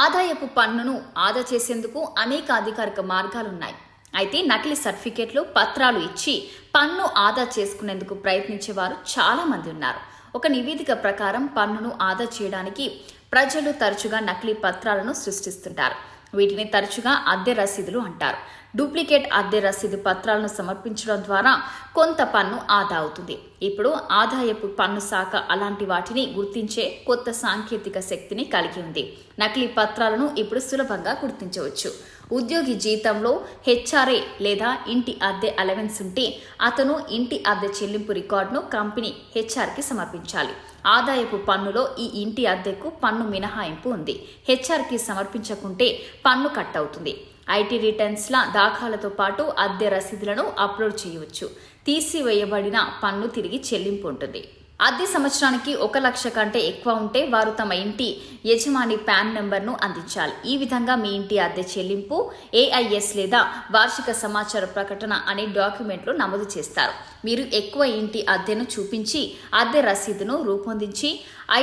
ఆదాయపు పన్నును ఆదా చేసేందుకు అనేక అధికారిక మార్గాలున్నాయి. అయితే నకిలీ సర్టిఫికెట్లు, పత్రాలు ఇచ్చి పన్ను ఆదా చేసుకునేందుకు ప్రయత్నించేవారు చాలా మంది ఉన్నారు. ఒక నివేదిక ప్రకారం పన్నును ఆదా చేయడానికి ప్రజలు తరచుగా నకిలీ పత్రాలను సృష్టిస్తుంటారు. వీటిని తరచుగా అద్దె రసీదులు అంటారు. డూప్లికేట్ అద్దె రసీదు పత్రాలను సమర్పించడం ద్వారా కొంత పన్ను ఆదా అవుతుంది. ఇప్పుడు ఆదాయపు పన్ను శాఖ అలాంటి వాటిని గుర్తించే కొత్త సాంకేతిక శక్తిని కలిగి ఉంది. నకిలీ పత్రాలను ఇప్పుడు సులభంగా గుర్తించవచ్చు. ఉద్యోగి జీతంలో హెచ్ఆర్ఏ లేదా ఇంటి అద్దె అలవెన్స్ ఉంటే అతను ఇంటి అద్దె చెల్లింపు రికార్డును కంపెనీ హెచ్ఆర్కి సమర్పించాలి. ఆదాయపు పన్నులో ఈ ఇంటి అద్దెకు పన్ను మినహాయింపు ఉంది. హెచ్ఆర్కి సమర్పించకుంటే పన్ను కట్ అవుతుంది. ఐటీ రిటర్న్స్ల దాఖలాతో పాటు అద్దె రసీదులను అప్లోడ్ చేయవచ్చు. తీసివేయబడిన పన్ను తిరిగి చెల్లింపు ఉంటుంది. అద్దె సంవత్సరానికి 1 లక్ష కంటే ఎక్కువ ఉంటే వారు తమ ఇంటి యజమాని పాన్ నెంబర్ను అందించాలి. ఈ విధంగా మీ ఇంటి అద్దె చెల్లింపు ఏఐఎస్ లేదా వార్షిక సమాచార ప్రకటన అనే డాక్యుమెంట్లు నమోదు చేస్తారు. మీరు ఎక్కువ ఇంటి అద్దెను చూపించి అద్దె రసీదును రూపొందించి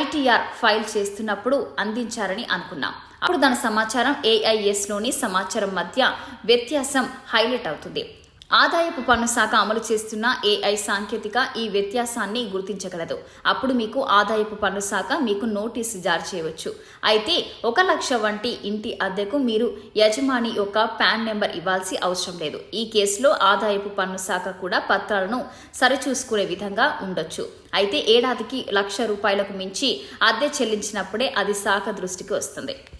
ఐటీఆర్ ఫైల్ చేస్తున్నప్పుడు అందించారని అనుకున్నాం. అప్పుడు దాని సమాచారం ఏఐఎస్లోని సమాచారం మధ్య వ్యత్యాసం హైలైట్ అవుతుంది. ఆదాయపు పన్ను శాఖ అమలు చేస్తున్న ఏఐ సాంకేతిక ఈ వ్యత్యాసాన్ని గుర్తించగలదు. అప్పుడు మీకు ఆదాయపు పన్ను శాఖ మీకు నోటీసు జారీ చేయవచ్చు. అయితే 1 లక్ష వంటి ఇంటి అద్దెకు మీరు యజమాని యొక్క పాన్ నెంబర్ ఇవ్వాల్సి అవసరం లేదు. ఈ కేసులో ఆదాయపు పన్ను శాఖ కూడా పత్రాలను సరిచూసుకునే విధంగా ఉండొచ్చు. అయితే ఏడాదికి 1 లక్ష రూపాయలకు మించి అద్దె చెల్లించినప్పుడే అది శాఖ దృష్టికి వస్తుంది.